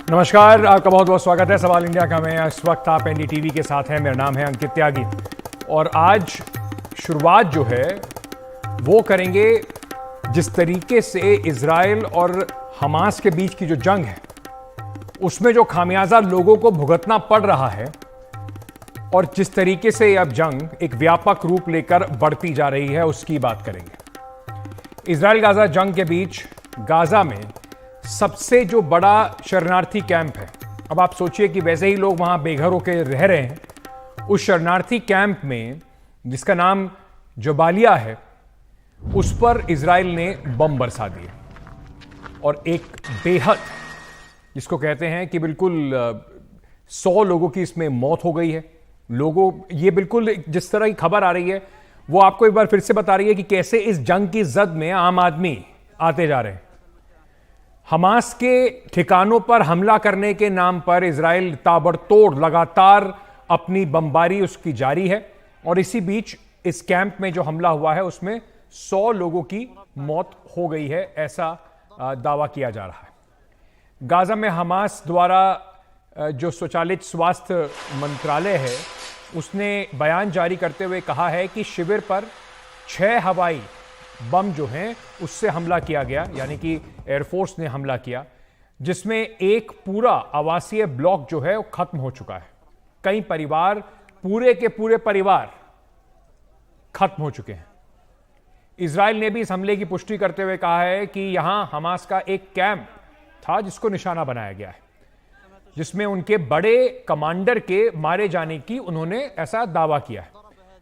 नमस्कार, आपका बहुत बहुत स्वागत है सवाल इंडिया का में। इस वक्त आप एनडीटीवी के साथ हैं। मेरा नाम है अंकित त्यागी और आज शुरुआत जो है वो करेंगे जिस तरीके से इजराइल और हमास के बीच की जो जंग है उसमें जो खामियाजा लोगों को भुगतना पड़ रहा है और जिस तरीके से अब जंग एक व्यापक रूप लेकर बढ़ती जा रही है उसकी बात करेंगे। इजराइल गाजा जंग के बीच गाजा में सबसे जो बड़ा शरणार्थी कैंप है, अब आप सोचिए कि वैसे ही लोग वहां बेघर होकर रह रहे हैं, उस शरणार्थी कैंप में जिसका नाम जबालिया है उस पर इजराइल ने बम बरसा दिए और एक बेहद जिसको कहते हैं कि बिल्कुल 100 लोगों की इसमें मौत हो गई है। लोगों ये बिल्कुल जिस तरह की खबर आ रही है वो आपको एक बार फिर से बता रही है कि कैसे इस जंग की जद में आम आदमी आते जा रहे हैं। हमास के ठिकानों पर हमला करने के नाम पर इजराइल ताबड़तोड़ लगातार अपनी बमबारी उसकी जारी है और इसी बीच इस कैंप में जो हमला हुआ है उसमें 100 लोगों की मौत हो गई है, ऐसा दावा किया जा रहा है। गाजा में हमास द्वारा जो स्वचालित स्वास्थ्य मंत्रालय है उसने बयान जारी करते हुए कहा है कि शिविर पर 6 हवाई बम जो हैं उससे हमला किया गया, यानी कि एयरफोर्स ने हमला किया, जिसमें एक पूरा आवासीय ब्लॉक जो है वो खत्म हो चुका है। कई परिवार, पूरे के पूरे परिवार खत्म हो चुके हैं। इजराइल ने भी इस हमले की पुष्टि करते हुए कहा है कि यहां हमास का एक कैंप था जिसको निशाना बनाया गया है, जिसमें उनके बड़े कमांडर के मारे जाने की उन्होंने ऐसा दावा किया है।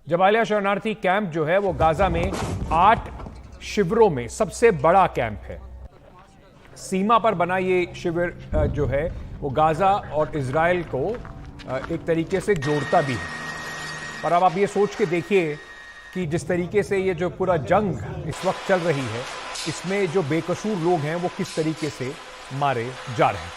जबालिया शरणार्थी कैंप जो है वो गाजा में 8 शिविरों में सबसे बड़ा कैंप है। सीमा पर बना ये शिविर जो है वो गाजा और इजराइल को एक तरीके से जोड़ता भी है। पर अब आप ये सोच के देखिए कि जिस तरीके से ये जो पूरा जंग इस वक्त चल रही है इसमें जो बेकसूर लोग हैं वो किस तरीके से मारे जा रहे हैं।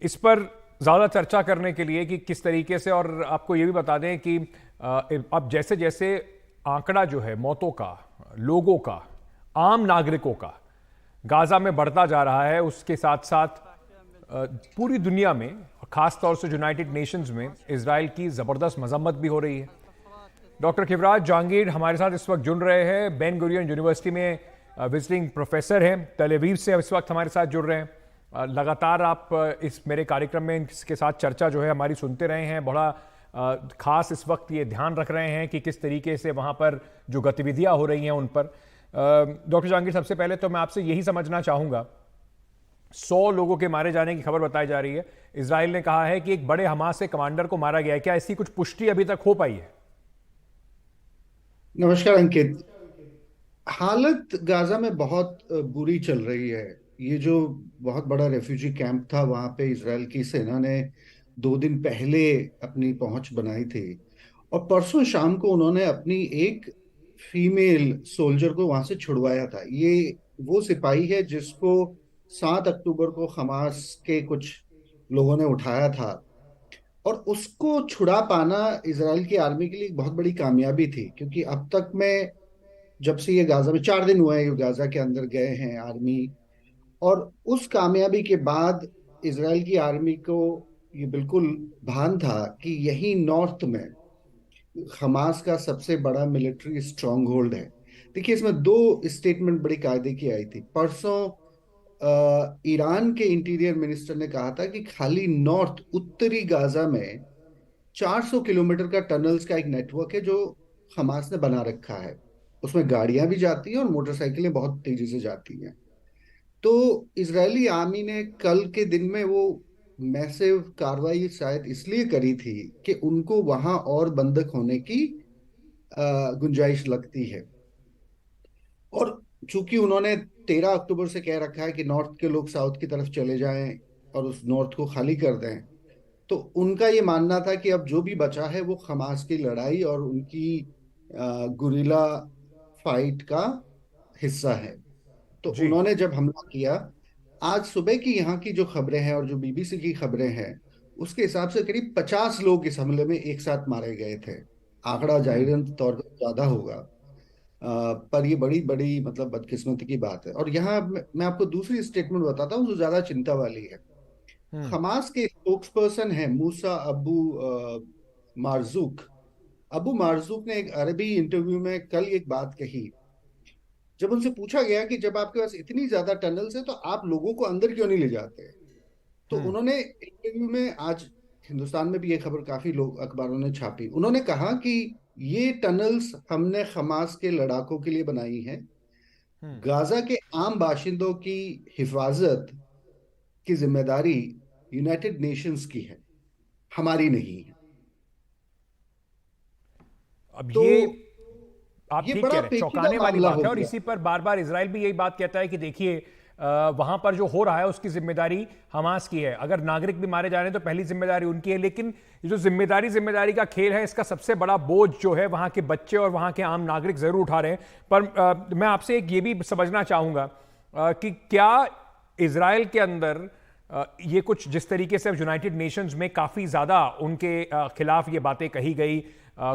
इस पर ज्यादा चर्चा करने के लिए कि किस तरीके से, और आपको यह भी बता दें कि अब जैसे जैसे आंकड़ा जो है मौतों का, लोगों का, आम नागरिकों का गाजा में बढ़ता जा रहा है, उसके साथ साथ पूरी दुनिया में, खासतौर से यूनाइटेड नेशंस में इजराइल की जबरदस्त मजम्मत भी हो रही है। डॉक्टर खिवराज जहांगीर हमारे साथ इस वक्त जुड़ रहे हैं। बेन गुरियन यूनिवर्सिटी में विजिटिंग प्रोफेसर हैं, तेल अवीव से इस वक्त हमारे साथ जुड़ रहे हैं। लगातार आप इस मेरे कार्यक्रम में इसके साथ चर्चा जो है हमारी सुनते रहे हैं। बड़ा खास इस वक्त ये ध्यान रख रहे हैं कि किस तरीके से वहां पर जो गतिविधियां हो रही हैं उन पर। डॉक्टर जहांगीर, सबसे पहले तो मैं आपसे यही समझना चाहूंगा, 100 लोगों के मारे जाने की खबर बताई जा रही है। इजराइल ने कहा है कि एक बड़े हमास के कमांडर को मारा गया है, क्या ऐसी कुछ पुष्टि अभी तक हो पाई है? नमस्कार अंकित। हालत गाजा में बहुत बुरी चल रही है। ये जो बहुत बड़ा रेफ्यूजी कैंप था, वहां पे इजराइल की सेना ने 2 दिन पहले अपनी पहुंच बनाई थी और परसों शाम को उन्होंने अपनी एक फीमेल सोल्जर को वहां से छुड़वाया था। ये वो सिपाही है जिसको 7 अक्टूबर को हमास के कुछ लोगों ने उठाया था और उसको छुड़ा पाना इजराइल की आर्मी के लिए एक बहुत बड़ी कामयाबी थी, क्योंकि अब तक में, जब से ये गाजा में 4 दिन हुए हैं, ये गाजा के अंदर गए हैं आर्मी, और उस कामयाबी के बाद इजराइल की आर्मी को ये बिल्कुल भान था कि यही नॉर्थ में हमास का सबसे बड़ा मिलिट्री स्ट्रांग होल्ड है। देखिए, इसमें 2 स्टेटमेंट बड़ी कायदे की आई थी। परसों ईरान के इंटीरियर मिनिस्टर ने कहा था कि खाली नॉर्थ उत्तरी गाजा में 400 किलोमीटर का टनल्स का एक नेटवर्क है जो हमास ने बना रखा है। उसमें गाड़ियां भी जाती हैं और मोटरसाइकिलें बहुत तेजी से जाती हैं। तो इजरायली आर्मी ने कल के दिन में वो मैसिव कार्रवाई शायद इसलिए करी थी कि उनको वहां और बंधक होने की गुंजाइश लगती है। और चूंकि उन्होंने 13 अक्टूबर से कह रखा है कि नॉर्थ के लोग साउथ की तरफ चले जाएं और उस नॉर्थ को खाली कर दें, तो उनका ये मानना था कि अब जो भी बचा है वो हमास की लड़ाई और उनकी गुरिल्ला फाइट का हिस्सा है। तो जी। उन्होंने जब हमला किया, आज सुबह की यहाँ की जो खबरें हैं और जो बीबीसी की खबरें हैं, उसके हिसाब से करीब 50 लोग इस हमले में एक साथ मारे गए थे। आंकड़ा जाहिरन तौर पर ज्यादा होगा। पर ये बड़ी बड़ी मतलब बदकिस्मती की बात है। और यहाँ मैं आपको दूसरी स्टेटमेंट बताता हूँ जो ज्यादा चिंता वाली है। हम्म। हमास के स्पोक्स पर्सन है मूसा मारजूक। अबू मारजूक ने एक अरबी इंटरव्यू में कल एक बात कही। जब उनसे पूछा गया कि जब आपके पास इतनी ज्यादा टनल्स है तो आप लोगों को अंदर क्यों नहीं ले जाते, तो हम्म। उन्होंने इंटरव्यू में, आज हिंदुस्तान में भी ये खबर काफी लोग अखबारों ने छापी, उन्होंने कहा कि ये टनल्स हमने हमास के लड़ाकों के लिए बनाई हैं। हम्म। गाजा के आम बाशिंदों की हिफाजत की जिम्मेदारी यूनाइटेड नेशंस की है, हमारी नहीं है। अब तो ये आप ये ठीक कह बड़ा रहे हैं, पेचीदा चौंकाने वाली मामला बात हो है। और गया। इसी पर बार बार इसराइल भी यही बात कहता है कि देखिए वहां पर जो हो रहा है उसकी जिम्मेदारी हमास की है। अगर नागरिक भी मारे जा रहे हैं तो पहली जिम्मेदारी उनकी है। लेकिन ये जो जिम्मेदारी का खेल है, इसका सबसे बड़ा बोझ जो है वहां के बच्चे और वहां के आम नागरिक जरूर उठा रहे हैं। पर मैं आपसे एक ये भी समझना चाहूंगा कि क्या इसराइल के अंदर ये कुछ जिस तरीके से यूनाइटेड नेशंस में काफी ज्यादा उनके खिलाफ ये बातें कही गई,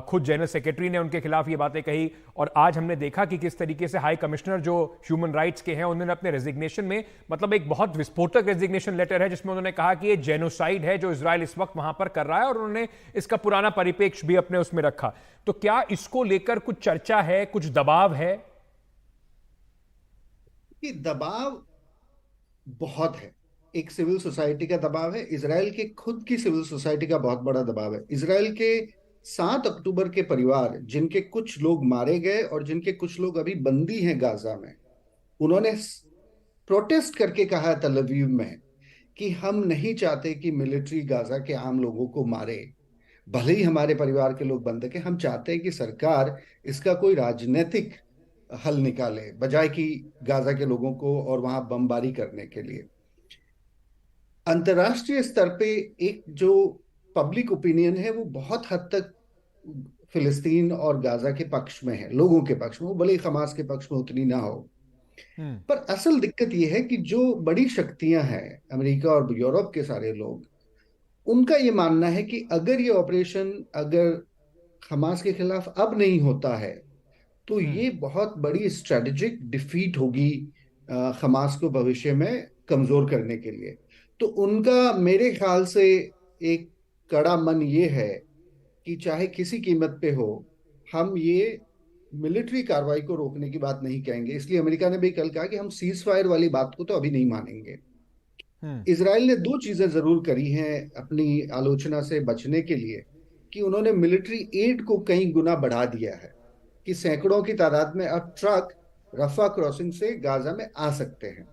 खुद जनरल सेक्रेटरी ने उनके खिलाफ ये बातें कही, और आज हमने देखा कि किस तरीके से हाई कमिश्नर जो ह्यूमन राइट्स के हैं उन्होंने अपने रेजिग्नेशन में, मतलब एक बहुत विस्फोटक रेजिग्नेशन लेटर है जिसमें उन्होंने कहा कि ये जेनोसाइड है जो इजराइल इस वक्त वहां पर कर रहा है, और उन्होंने इसका पुराना परिप्रेक्ष्य भी अपने उसमें रखा। तो क्या इसको लेकर कुछ चर्चा है, कुछ दबाव है? कि दबाव बहुत है। एक सिविल सोसाइटी का दबाव है, इसराइल के खुद की सिविल सोसाइटी का बहुत बड़ा दबाव है। इसराइल के 7 अक्टूबर के परिवार, जिनके कुछ लोग मारे गए और जिनके कुछ लोग अभी बंदी हैं गाजा में, उन्होंने प्रोटेस्ट करके कहा है तल अवीव में कि हम नहीं चाहते कि मिलिट्री गाजा के आम लोगों को मारे, भले ही हमारे परिवार के लोग बंद के, हम चाहते हैं कि सरकार इसका कोई राजनीतिक हल निकाले बजाय कि गाजा के लोगों को और वहां बमबारी करने के लिए। अंतर्राष्ट्रीय स्तर पे एक जो पब्लिक ओपिनियन है वो बहुत हद तक फिलिस्तीन और गाजा के पक्ष में है, लोगों के पक्ष में, वो भले ही हमास के पक्ष में उतनी ना हो। हम्म। पर असल दिक्कत ये है कि जो बड़ी शक्तियां हैं, अमेरिका और यूरोप के सारे लोग, उनका ये मानना है कि अगर ये ऑपरेशन, अगर हमास के खिलाफ अब नहीं होता है तो हम्म। ये बहुत बड़ी स्ट्रेटेजिक डिफीट होगी हमास को भविष्य में कमजोर करने के लिए। तो उनका मेरे ख्याल से एक कड़ा मन ये है कि चाहे किसी कीमत पे हो, हम ये मिलिट्री कार्रवाई को रोकने की बात नहीं कहेंगे। इसलिए अमेरिका ने भी कल कहा कि हम सीज फायर वाली बात को तो अभी नहीं मानेंगे। हम्म। इसराइल ने दो चीजें जरूर करी हैं अपनी आलोचना से बचने के लिए, कि उन्होंने मिलिट्री एड को कई गुना बढ़ा दिया है, कि सैकड़ों की तादाद में अब ट्रक रफा क्रॉसिंग से गाजा में आ सकते हैं।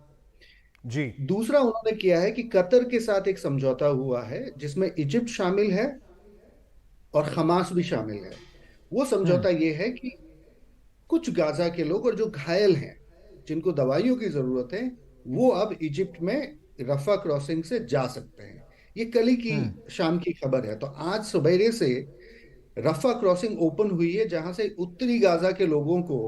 जी। दूसरा उन्होंने किया है कि कतर के साथ एक समझौता हुआ है जिसमें इजिप्ट शामिल है और हमास भी शामिल है। वो हम्म। समझौता ये है कि कुछ गाजा के लोग और जो घायल हैं, जिनको दवाइयों की जरूरत है, वो अब इजिप्ट में रफा क्रॉसिंग से जा सकते हैं। ये कल ही की हम्म। शाम की खबर है। तो आज सवेरे से रफा क्रॉसिंग ओपन हुई है, जहां से उत्तरी गाजा के लोगों को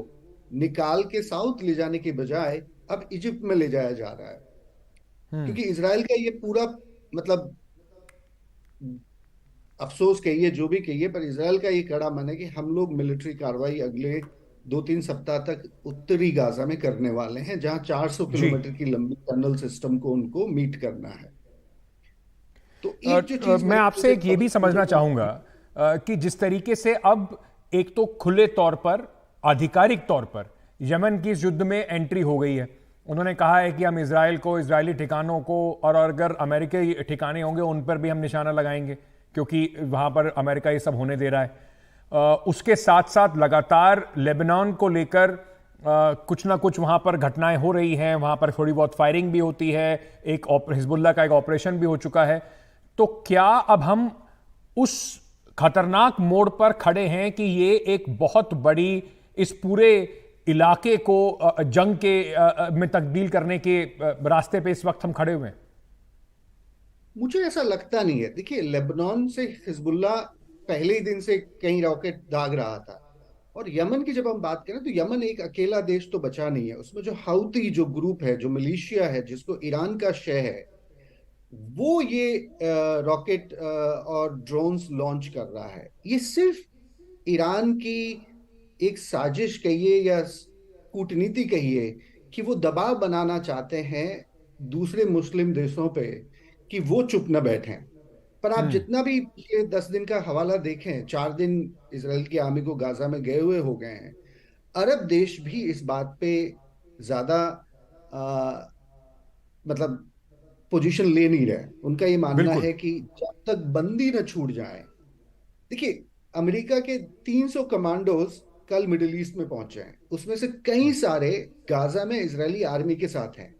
निकाल के साउथ ले जाने की बजाय अब इजिप्ट में ले जाया जा रहा है। हम्म। क्योंकि इसराइल का ये पूरा, मतलब, अफसोस कहिए जो भी कहिए, पर इसराइल का ये कड़ा मन है कि हम लोग मिलिट्री कार्रवाई अगले 2-3 सप्ताह तक उत्तरी गाजा में करने वाले हैं, जहां 400 जी। किलोमीटर की लंबी टनल सिस्टम को उनको मीट करना है। तो एक जो चीज मैं मेरे ख्याल आपसे से एक ये भी समझना चाहूंगा कि जिस तरीके से अब एक तो खुले तौर पर, आधिकारिक तौर पर यमन की इस युद्ध में एंट्री हो गई है। उन्होंने कहा है कि हम इसराइल को, इसराइली ठिकानों को, और अगर अमेरिकी ठिकाने होंगे उन पर भी हम निशाना लगाएंगे, क्योंकि वहां पर अमेरिका ये सब होने दे रहा है। उसके साथ साथ लगातार लेबनान को लेकर कुछ ना कुछ वहां पर घटनाएं हो रही हैं, वहां पर थोड़ी बहुत फायरिंग भी होती है, एक हिजबुल्लाह का एक ऑपरेशन भी हो चुका है। तो क्या अब हम उस खतरनाक मोड़ पर खड़े हैं कि ये एक बहुत बड़ी, इस पूरे इलाके को जंग के में तब्दील करने के रास्ते पे इस वक्त हम खड़े हुए हैं? मुझे ऐसा लगता नहीं है। देखिए, लेबनान से हिजबुल्ला पहले ही दिन से कई रॉकेट दाग रहा था। और यमन की जब हम बात करें तो यमन एक अकेला देश तो बचा नहीं है। उसमें जो हाउती जो ग्रुप है, जो मिलिशिया है, जिसको ईरान का शह है, वो ये रॉकेट और ड्रोन्स लॉन्च कर रहा है। ये सिर्फ ईरान की एक साजिश कहिए या कूटनीति कहिए कि वो दबाव बनाना चाहते हैं दूसरे मुस्लिम देशों पे कि वो चुप न बैठें। पर आप हम्म। जितना भी पिछले 10 दिन का हवाला देखें, 4 दिन इसराइल की आर्मी को गाजा में गए हुए हो गए हैं। अरब देश भी इस बात पे ज्यादा आ, मतलब पोजीशन ले नहीं रहे। उनका ये मानना बिल्कुल। है कि जब तक बंदी न छूट जाए। देखिए, अमेरिका के 300 कमांडोज कल मिडिल ईस्ट में पहुंचे हैं, उसमें से कई सारे गाजा में इजरायली आर्मी के साथ हैं।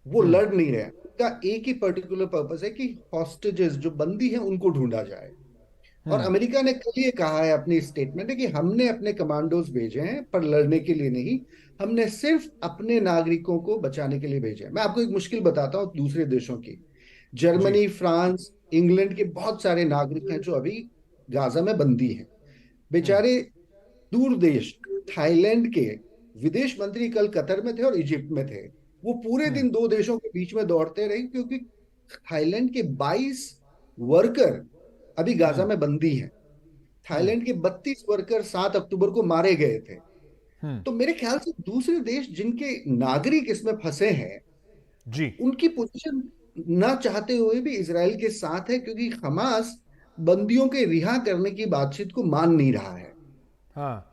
वो हम्म। लड़ नहीं रहे, उनका एक ही पर्टिकुलर पर्पस है कि हॉस्टेजेस जो बंदी हैं उनको ढूंढा जाए। और हम्म। अमेरिका ने कल ये कहा है अपनी स्टेटमेंट है कि हमने अपने कमांडोज भेजे हैं पर लड़ने के लिए नहीं, हमने सिर्फ अपने नागरिकों को बचाने के लिए भेजे हैं। मैं आपको एक मुश्किल बताता हूँ दूसरे देशों की। जी। जर्मनी, फ्रांस, इंग्लैंड के बहुत सारे नागरिक हैं जो अभी गाजा में बंदी हैं। हम्म। बेचारे दूर देश थाईलैंड के विदेश मंत्री कल कतर में थे और इजिप्ट में थे। वो पूरे हम्म। दिन दो देशों के बीच में दौड़ते रहे क्योंकि थाईलैंड के 22 वर्कर अभी गाजा हम्म। में बंदी हैं। हम्म। थाईलैंड के 32 वर्कर 7 अक्टूबर को मारे गए थे। हम्म। तो मेरे ख्याल से दूसरे देश जिनके नागरिक इसमें फंसे हैं, जी। उनकी पोजीशन ना चाहते हुए भी इसराइल के साथ है, क्योंकि हमास बंदियों के रिहा करने की बातचीत को मान नहीं रहा है। हाँ।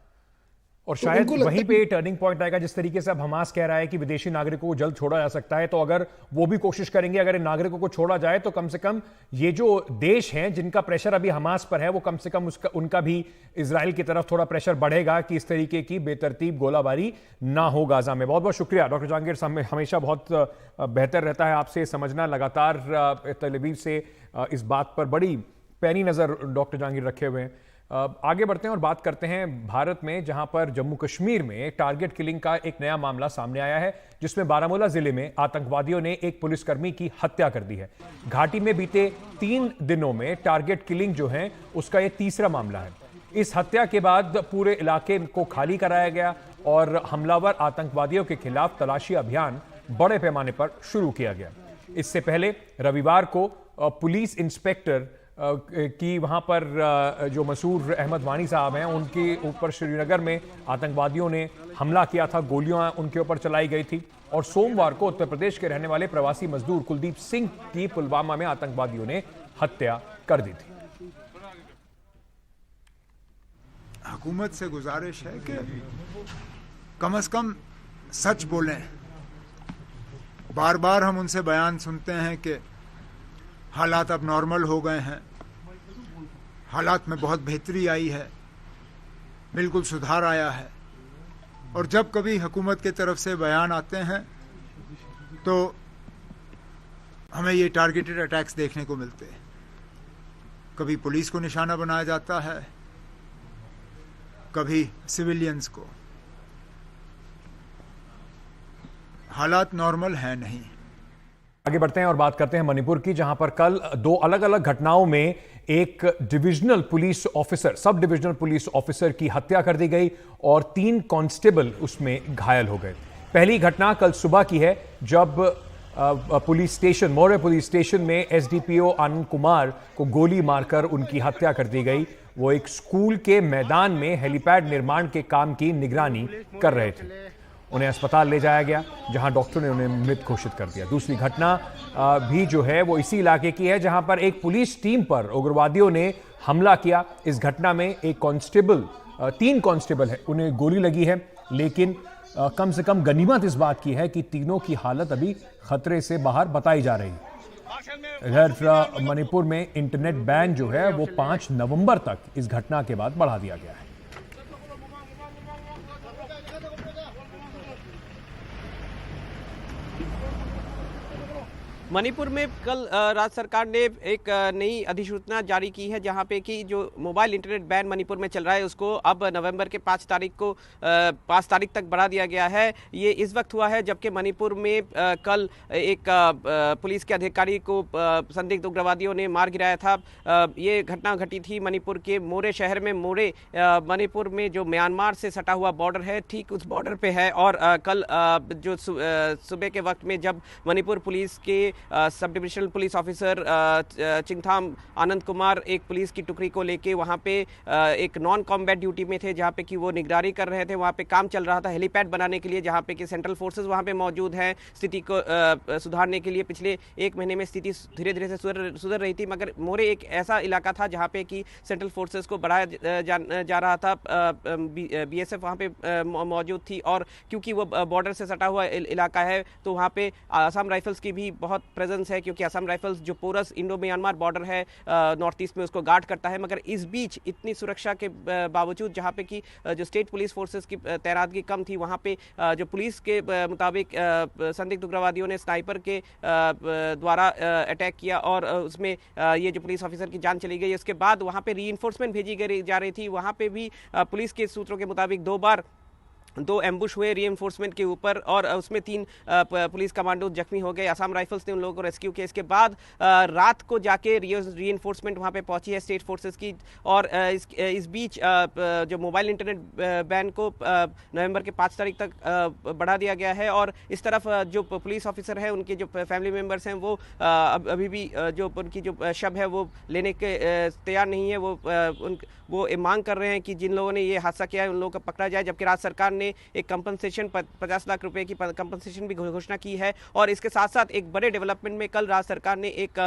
और तो शायद उनको लगता वहीं है पे टर्निंग पॉइंट आएगा, जिस तरीके से अब हमास कह रहा है कि विदेशी नागरिकों को जल्द छोड़ा जा सकता है, तो अगर वो भी कोशिश करेंगे, अगर इन नागरिकों को छोड़ा जाए तो कम से कम ये जो देश हैं जिनका प्रेशर अभी हमास पर है, वो कम से कम उनका भी इजराइल की तरफ थोड़ा प्रेशर बढ़ेगा कि इस तरीके की बेतरतीब गोलाबारी ना हो गाजा में। बहुत बहुत शुक्रिया डॉक्टर जहांगीर साहब, हमेशा बहुत बेहतर रहता है आपसे समझना। लगातार तेल अवीव से इस बात पर बड़ी पैनी नजर डॉक्टर जहांगीर रखे हुए हैं। आगे बढ़ते हैं और बात करते हैं भारत में, जहां पर जम्मू कश्मीर में टारगेट किलिंग का एक नया मामला सामने आया है, जिसमें बारामूला जिले में आतंकवादियों ने एक पुलिसकर्मी की हत्या कर दी है। घाटी में बीते 3 दिनों में टारगेट किलिंग जो है उसका यह तीसरा मामला है। इस हत्या के बाद पूरे इलाके को खाली कराया गया और हमलावर आतंकवादियों के खिलाफ तलाशी अभियान बड़े पैमाने पर शुरू किया गया। इससे पहले रविवार को पुलिस इंस्पेक्टर कि वहां पर जो मसूर अहमद वानी साहब हैं, उनके ऊपर श्रीनगर में आतंकवादियों ने हमला किया था, गोलियां उनके ऊपर चलाई गई थी। और सोमवार को उत्तर प्रदेश के रहने वाले प्रवासी मजदूर कुलदीप सिंह की पुलवामा में आतंकवादियों ने हत्या कर दी थी। हुकूमत से गुजारिश है कि कम से कम सच बोलें। बार बार हम उनसे बयान सुनते हैं कि हालात अब नॉर्मल हो गए हैं, हालात में बहुत बेहतरी आई है, बिल्कुल सुधार आया है। और जब कभी हुकूमत की तरफ से बयान आते हैं तो हमें ये टारगेटेड अटैक्स देखने को मिलते हैं। कभी पुलिस को निशाना बनाया जाता है, कभी सिविलियंस को। हालात नॉर्मल है नहीं। आगे बढ़ते हैं और बात करते हैं मणिपुर की, जहां पर कल 2 अलग अलग घटनाओं में एक divisional police officer, sub divisional police officer की हत्या कर दी गई और 3 कांस्टेबल उसमें घायल हो गए। पहली घटना कल सुबह की है, जब police station, Maurya police station में एसडीपीओ आनंद कुमार को गोली मारकर उनकी हत्या कर दी गई। वो एक स्कूल के मैदान में हेलीपैड निर्माण के काम की निगरानी कर रहे थे। उन्हें अस्पताल ले जाया गया, जहां डॉक्टर ने उन्हें मृत घोषित कर दिया। दूसरी घटना भी जो है वो इसी इलाके की है, जहां पर एक पुलिस टीम पर उग्रवादियों ने हमला किया। इस घटना में एक कांस्टेबल, 3 कांस्टेबल है, उन्हें गोली लगी है, लेकिन कम से कम गनीमत इस बात की है कि तीनों की हालत अभी खतरे से बाहर बताई जा रही है। इधर मणिपुर में इंटरनेट बैन जो है वो 5 नवंबर तक इस घटना के बाद बढ़ा दिया गया है। मणिपुर में कल राज्य सरकार ने एक नई अधिसूचना जारी की है, जहां पे कि जो मोबाइल इंटरनेट बैन मणिपुर में चल रहा है उसको अब नवंबर के 5 तारीख तक बढ़ा दिया गया है। ये इस वक्त हुआ है जबकि मणिपुर में कल एक पुलिस के अधिकारी को संदिग्ध उग्रवादियों ने मार गिराया था। ये घटना घटी थी मणिपुर के मोरे शहर में। मोरे मणिपुर में जो म्यांमार से सटा हुआ बॉर्डर है, ठीक उस बॉर्डर पे है। और कल जो सुबह के वक्त में जब मणिपुर पुलिस के sub divisional police officer चिंगथाम Anand Kumar एक पुलिस की टुकड़ी को लेके वहाँ पे एक नॉन कॉम्बैट ड्यूटी में थे, जहाँ पे कि वो निगरानी कर रहे थे। वहाँ पे काम चल रहा था हेलीपैड बनाने के लिए, जहाँ पे कि सेंट्रल फोर्सेज वहाँ पे मौजूद हैं। स्थिति को सुधारने के लिए पिछले एक महीने में स्थिति धीरे धीरे से सुधर रही थी, मगर मोरे एक ऐसा इलाका था जहाँ पे कि सेंट्रल फोर्सेज को बढ़ाया जा रहा था। BSF वहाँ पे मौजूद थी, और क्योंकि वो बॉर्डर से सटा हुआ इलाका है तो वहाँ पे असम राइफल्स की भी बहुत प्रेजेंस है, क्योंकि असम राइफल्स जो पोरस इंडो म्यांमार बॉर्डर है नॉर्थ ईस्ट में उसको गार्ड करता है। मगर इस बीच इतनी सुरक्षा के बावजूद जहाँ पे कि जो स्टेट पुलिस फोर्सेस की तैनातगी कम थी, वहाँ पे जो पुलिस के मुताबिक संदिग्ध उग्रवादियों ने स्नाइपर के द्वारा अटैक किया और उसमें ये जो पुलिस ऑफिसर की जान चली गई। इसके बाद वहाँ पे रीइंफोर्समेंट भेजी जा रही थी। वहाँ पे भी पुलिस के सूत्रों के मुताबिक दो एम्बुश हुए रीइंफोर्समेंट के ऊपर, और उसमें 3 पुलिस कमांडो जख्मी हो गए। असम राइफल्स ने उन लोगों को रेस्क्यू किया। इसके बाद रात को जाके रीइंफोर्समेंट वहाँ पे पहुंची है स्टेट फोर्सेस की। और इस बीच जो मोबाइल इंटरनेट बैन को नवंबर के 5 तारीख तक बढ़ा दिया गया है। और इस तरफ जो पुलिस ऑफिसर है, उनके जो फैमिली मेम्बर्स हैं, वो अभी भी जो उनकी जो शव है वो लेने के तैयार नहीं है। वो मांग कर रहे हैं कि जिन लोगों ने ये हादसा किया है उन लोगों को पकड़ा जाए। जबकि राज्य सरकार ने एक कंपनसेशन 50 लाख रुपए की कंपनसेशन भी घोषणा की है। और इसके साथ साथ एक बड़े डेवलपमेंट में कल राज्य सरकार ने एक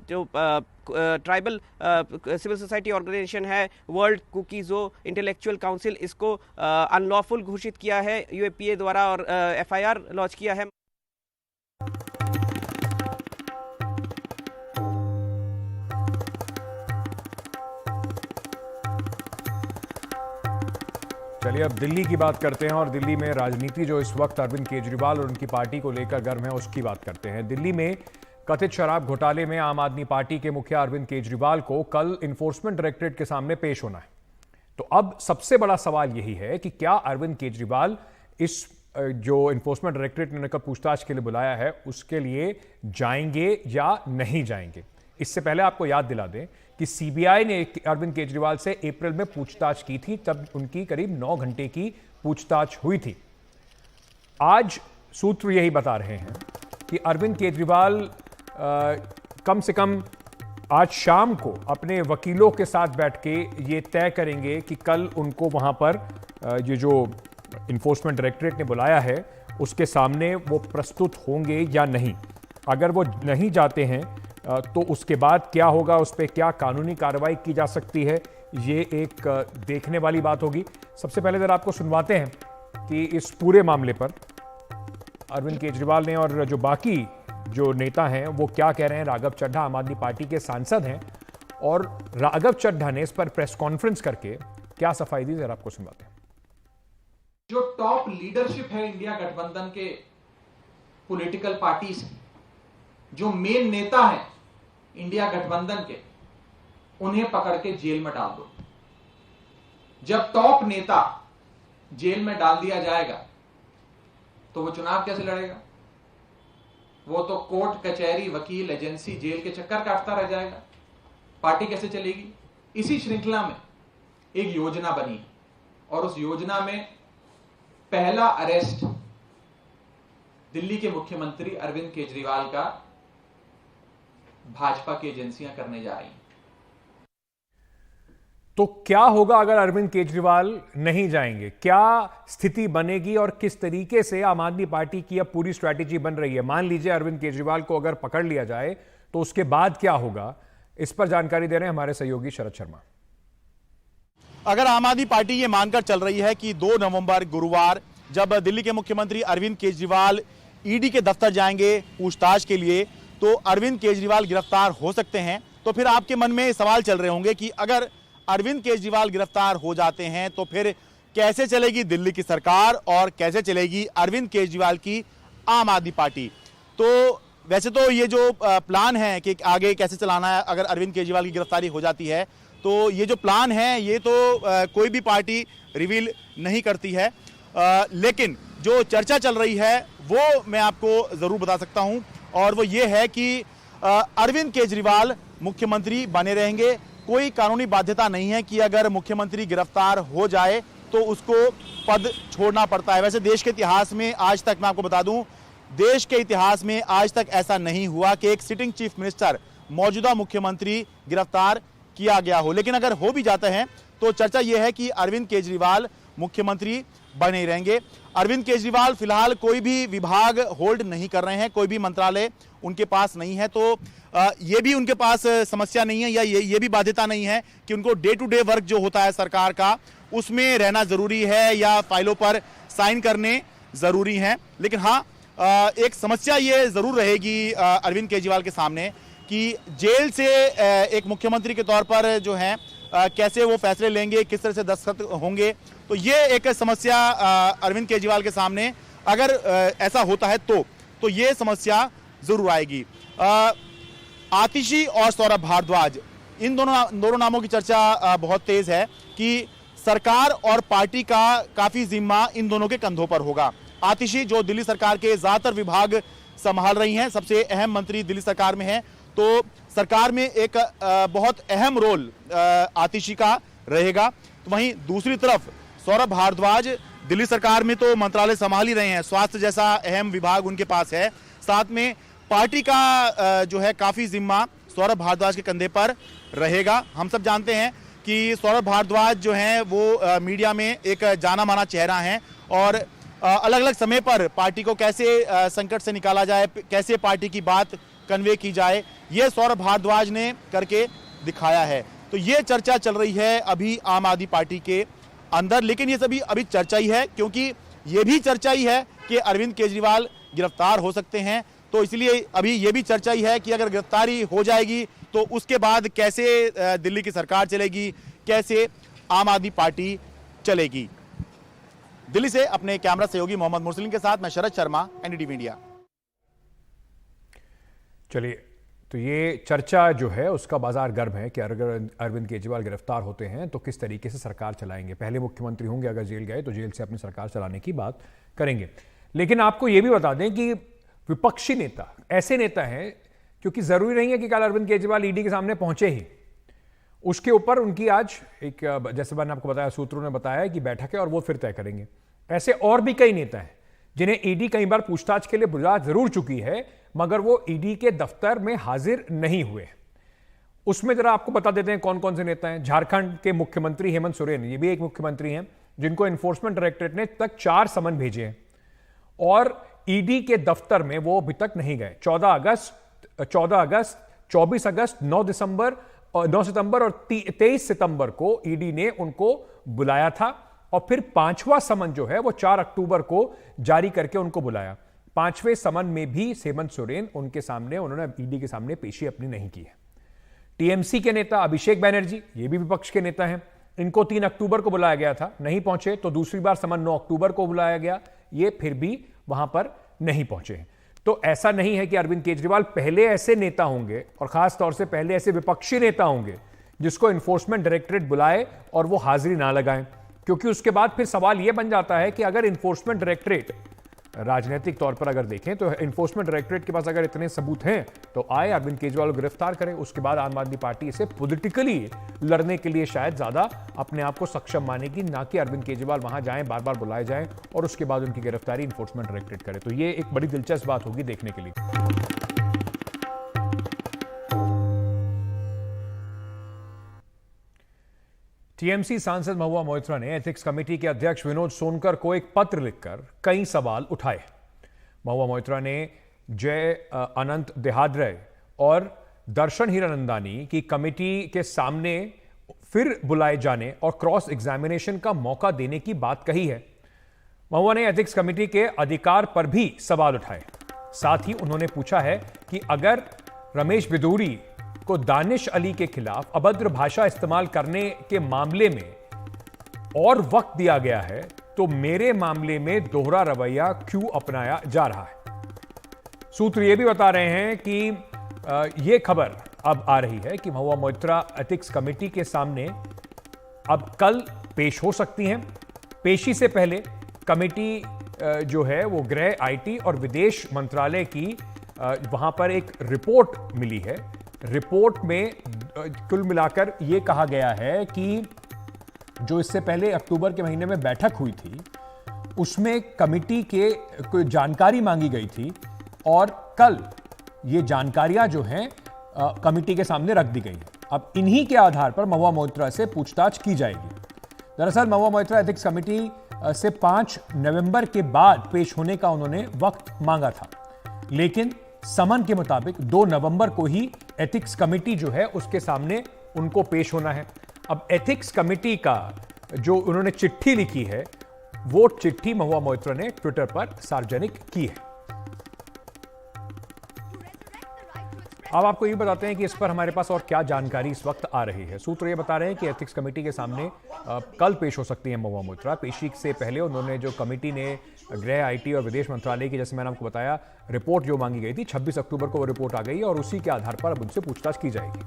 जो ट्राइबल सिविल सोसाइटी ऑर्गेनाइजेशन है वर्ल्ड कुकीज़ो इंटेलेक्चुअल काउंसिल, इसको अनलॉफुल घोषित किया है UAPA द्वारा, और FIR लॉन्च किया है। चलिए अब दिल्ली की बात करते हैं, और दिल्ली में राजनीति जो इस वक्त अरविंद केजरीवाल और उनकी पार्टी को लेकर गर्म है उसकी बात करते हैं। दिल्ली में कथित शराब घोटाले में आम आदमी पार्टी के मुखिया अरविंद केजरीवाल को कल इन्फोर्समेंट डायरेक्टरेट के सामने पेश होना है। तो अब सबसे बड़ा सवाल यही है कि क्या अरविंद केजरीवाल इस जो इन्फोर्समेंट डायरेक्टरेट ने उन्हें पूछताछ के लिए बुलाया है उसके लिए जाएंगे या नहीं जाएंगे। इससे पहले आपको याद दिला दें कि CBI ने अरविंद केजरीवाल से अप्रैल में पूछताछ की थी, तब उनकी करीब 9 घंटे की पूछताछ हुई थी। आज सूत्र यही बता रहे हैं कि अरविंद केजरीवाल कम से कम आज शाम को अपने वकीलों के साथ बैठ के ये तय करेंगे कि कल उनको वहां पर ये जो इन्फोर्समेंट डायरेक्टरेट ने बुलाया है उसके सामने वो प्रस्तुत होंगे या नहीं। अगर वो नहीं जाते हैं तो उसके बाद क्या होगा, उस पर क्या कानूनी कार्रवाई की जा सकती है, ये एक देखने वाली बात होगी। सबसे पहले जरा आपको सुनवाते हैं कि इस पूरे मामले पर अरविंद केजरीवाल ने और जो बाकी जो नेता हैं वो क्या कह रहे हैं। राघव चड्ढा आम आदमी पार्टी के सांसद हैं, और राघव चड्ढा ने इस पर प्रेस कॉन्फ्रेंस करके क्या सफाई दी, जरा आपको सुनवाते हैं। जो टॉप लीडरशिप है इंडिया गठबंधन के पॉलिटिकल पार्टीज, जो मेन नेता हैं इंडिया गठबंधन के, उन्हें पकड़ के जेल में डाल दो। जब टॉप नेता जेल में डाल दिया जाएगा तो वो चुनाव कैसे लड़ेगा? वो तो कोर्ट कचहरी वकील एजेंसी जेल के चक्कर काटता रह जाएगा। पार्टी कैसे चलेगी? इसी श्रृंखला में एक योजना बनी, और उस योजना में पहला अरेस्ट दिल्ली के मुख्यमंत्री अरविंद केजरीवाल का भाजपा की एजेंसियां करने जा रही हैं। तो क्या होगा अगर अरविंद केजरीवाल नहीं जाएंगे? क्या स्थिति बनेगी और किस तरीके से आम आदमी पार्टी की अब पूरी स्ट्रैटेजी बन रही है? मान लीजिए अरविंद केजरीवाल को अगर पकड़ लिया जाए तो उसके बाद क्या होगा? इस पर जानकारी दे रहे हैं हमारे सहयोगी शरद शर्मा। अगर आम आदमी पार्टी ये मानकर चल रही है कि 2 नवंबर गुरुवार जब दिल्ली के मुख्यमंत्री अरविंद केजरीवाल ईडी के दफ्तर जाएंगे पूछताछ के लिए, तो अरविंद केजरीवाल गिरफ्तार हो सकते हैं, तो फिर आपके मन में सवाल चल रहे होंगे कि अगर अरविंद केजरीवाल गिरफ्तार हो जाते हैं तो फिर कैसे चलेगी दिल्ली की सरकार और कैसे चलेगी अरविंद केजरीवाल की आम आदमी पार्टी। तो वैसे तो ये जो प्लान है कि आगे कैसे चलाना है अगर अरविंद केजरीवाल की गिरफ्तारी हो जाती है, तो ये जो प्लान है ये तो कोई भी पार्टी रिवील नहीं करती है, लेकिन जो चर्चा चल रही है वो मैं आपको ज़रूर बता सकता हूं, और वो ये है कि अरविंद केजरीवाल मुख्यमंत्री बने रहेंगे। कोई कानूनी बाध्यता नहीं है कि अगर मुख्यमंत्री गिरफ्तार हो जाए तो उसको पद छोड़ना पड़ता है। वैसे देश के इतिहास में आज तक मैं आपको बता दूं देश के इतिहास में आज तक ऐसा नहीं हुआ कि एक सिटिंग चीफ मिनिस्टर, मौजूदा मुख्यमंत्री गिरफ्तार किया गया हो। लेकिन अगर हो भी जाते हैं तो चर्चा यह है कि अरविंद केजरीवाल मुख्यमंत्री बने रहेंगे। अरविंद केजरीवाल फिलहाल कोई भी विभाग होल्ड नहीं कर रहे हैं, कोई भी मंत्रालय उनके पास नहीं है, तो ये भी उनके पास समस्या नहीं है या ये भी बाध्यता नहीं है कि उनको डे टू डे वर्क जो होता है सरकार का उसमें रहना जरूरी है या फाइलों पर साइन करने जरूरी है। लेकिन हाँ, एक समस्या ये जरूर रहेगी अरविंद केजरीवाल के सामने कि जेल से एक मुख्यमंत्री के तौर पर जो है कैसे वो फैसले लेंगे, किस तरह से दस्तखत होंगे, तो ये एक समस्या अरविंद केजरीवाल के सामने अगर ऐसा होता है तो ये समस्या जरूर आएगी। आतिशी और सौरभ भारद्वाज, इन दोनों नामों की चर्चा बहुत तेज है कि सरकार और पार्टी का काफी जिम्मा इन दोनों के कंधों पर होगा। आतिशी जो दिल्ली सरकार के ज्यादातर विभाग संभाल रही हैं, सबसे अहम मंत्री दिल्ली सरकार में है, तो सरकार में एक बहुत अहम रोल आतिशी का रहेगा। तो वहीं दूसरी तरफ सौरभ भारद्वाज दिल्ली सरकार में तो मंत्रालय संभाल ही रहे हैं, स्वास्थ्य जैसा अहम विभाग उनके पास है, साथ में पार्टी का जो है काफी जिम्मा सौरभ भारद्वाज के कंधे पर रहेगा। हम सब जानते हैं कि सौरभ भारद्वाज जो हैं वो मीडिया में एक जाना माना चेहरा हैं और अलग अलग समय पर पार्टी को कैसे संकट से निकाला जाए, कैसे पार्टी की बात कन्वे की जाए, ये सौरभ भारद्वाज ने करके दिखाया है। तो ये चर्चा चल रही है अभी आम आदमी पार्टी के अंदर, लेकिन ये सभी अभी चर्चा ही है, क्योंकि ये भी चर्चा ही है कि अरविंद केजरीवाल गिरफ्तार हो सकते हैं। तो इसलिए अभी ये भी चर्चा ही है कि अगर गिरफ्तारी हो जाएगी तो उसके बाद कैसे दिल्ली की सरकार चलेगी, कैसे आम आदमी पार्टी चलेगी। दिल्ली से अपने कैमरा सहयोगी मोहम्मद मुरसलीन के साथ मैं शरद शर्मा, एनडीटीवी इंडिया। चलिए, तो ये चर्चा जो है उसका बाजार गर्म है कि अगर अरविंद केजरीवाल गिरफ्तार होते हैं तो किस तरीके से सरकार चलाएंगे। पहले मुख्यमंत्री होंगे, अगर जेल गए तो जेल से अपनी सरकार चलाने की बात करेंगे। लेकिन आपको ये भी बता दें कि विपक्षी नेता ऐसे नेता हैं, क्योंकि जरूरी नहीं है कि कल अरविंद केजरीवाल ईडी के सामने पहुंचे ही, उसके ऊपर उनकी आज एक, जैसे मैंने आपको बताया, सूत्रों ने बताया कि बैठक है और वो फिर तय करेंगे। ऐसे और भी कई नेता हैं जिन्हें ईडी कई बार पूछताछ के लिए बुला जरूर चुकी है, मगर वो ईडी के दफ्तर में हाजिर नहीं हुए। उसमें जरा आपको बता देते हैं कौन कौन से नेता हैं। झारखंड के मुख्यमंत्री हेमंत सोरेन, ये भी एक मुख्यमंत्री हैं जिनको एनफोर्समेंट डायरेक्टरेट ने तक 4 समन भेजे हैं और ईडी के दफ्तर में वो अभी तक नहीं गए। 14 अगस्त, 24 अगस्त, 9 सितंबर और 23 सितंबर को ईडी ने उनको बुलाया था और फिर 5वां समन जो है वो 4 अक्टूबर को जारी करके उनको बुलाया। 5वें समन में भी हेमंत सोरेन उन्होंने ईडी के सामने पेशी अपनी नहीं की है। टीएमसी के नेता अभिषेक बैनर्जी, ये भी विपक्ष के नेता हैं, इनको 3 अक्टूबर को बुलाया गया था, नहीं पहुंचे, तो दूसरी बार समन 9 अक्टूबर को बुलाया गया, ये फिर भी वहां पर नहीं पहुंचे। तो ऐसा नहीं है कि अरविंद केजरीवाल पहले ऐसे नेता होंगे और खास तौर से पहले ऐसे विपक्षी नेता होंगे जिसको एनफोर्समेंट डायरेक्टरेट बुलाए और वो हाजिरी ना लगाएं, क्योंकि उसके बाद फिर सवाल यह बन जाता है कि अगर एनफोर्समेंट डायरेक्टरेट, राजनीतिक तौर पर अगर देखें तो एनफोर्समेंट डायरेक्टरेट के पास अगर इतने सबूत हैं तो आए अरविंद केजरीवाल को गिरफ्तार करें। उसके बाद आम आदमी पार्टी इसे पॉलिटिकली लड़ने के लिए शायद ज्यादा अपने आप को सक्षम मानेगी, ना कि अरविंद केजरीवाल वहां जाएं, बार बार बुलाए जाएं और उसके बाद उनकी गिरफ्तारी एनफोर्समेंट डायरेक्टरेट करे। तो ये एक बड़ी दिलचस्प बात होगी देखने के लिए। टीएमसी सांसद महुआ मोइत्रा ने एथिक्स कमेटी के अध्यक्ष विनोद सोनकर को एक पत्र लिखकर कई सवाल उठाए। महुआ मोइत्रा ने जय अनंत देहाद्रे और दर्शन हीरानंदानी की कमेटी के सामने फिर बुलाए जाने और क्रॉस एग्जामिनेशन का मौका देने की बात कही है। महुआ ने एथिक्स कमेटी के अधिकार पर भी सवाल उठाए। साथ ही उन्होंने पूछा है कि अगर रमेश बिदूरी को दानिश अली के खिलाफ अभद्र भाषा इस्तेमाल करने के मामले में और वक्त दिया गया है तो मेरे मामले में दोहरा रवैया क्यों अपनाया जा रहा है। सूत्र यह भी बता रहे हैं कि यह खबर अब आ रही है कि महुआ मोइत्रा एथिक्स कमेटी के सामने अब कल पेश हो सकती हैं। पेशी से पहले कमेटी जो है वो गृह, आईटी और विदेश मंत्रालय की वहां पर एक रिपोर्ट मिली है। रिपोर्ट में कुल मिलाकर यह कहा गया है कि जो इससे पहले अक्टूबर के महीने में बैठक हुई थी उसमें कमेटी के कोई जानकारी मांगी गई थी और कल ये जानकारियां जो हैं कमेटी के सामने रख दी गई हैं। अब इन्हीं के आधार पर महुआ मोइत्रा से पूछताछ की जाएगी। दरअसल महुआ मोइत्रा एथिक्स कमेटी से 5 नवंबर के बाद पेश होने का उन्होंने वक्त मांगा था, लेकिन समन के मुताबिक 2 नवंबर को ही एथिक्स कमेटी जो है उसके सामने उनको पेश होना है। अब एथिक्स कमेटी का जो उन्होंने चिट्ठी लिखी है वो चिट्ठी महुआ मोइत्रा ने ट्विटर पर सार्वजनिक की है। अब आपको ये बताते हैं कि इस पर हमारे पास और क्या जानकारी इस वक्त आ रही है। सूत्र ये बता रहे हैं कि एथिक्स कमेटी के सामने कल पेश हो सकती है महुआ मोइत्रा। पेशी से पहले उन्होंने जो कमेटी ने गृह, आईटी और विदेश मंत्रालय की, जैसे मैंने आपको बताया, रिपोर्ट जो मांगी गई थी 26 अक्टूबर को वो रिपोर्ट आ गई और उसी के आधार पर अब उनसे पूछताछ की जाएगी।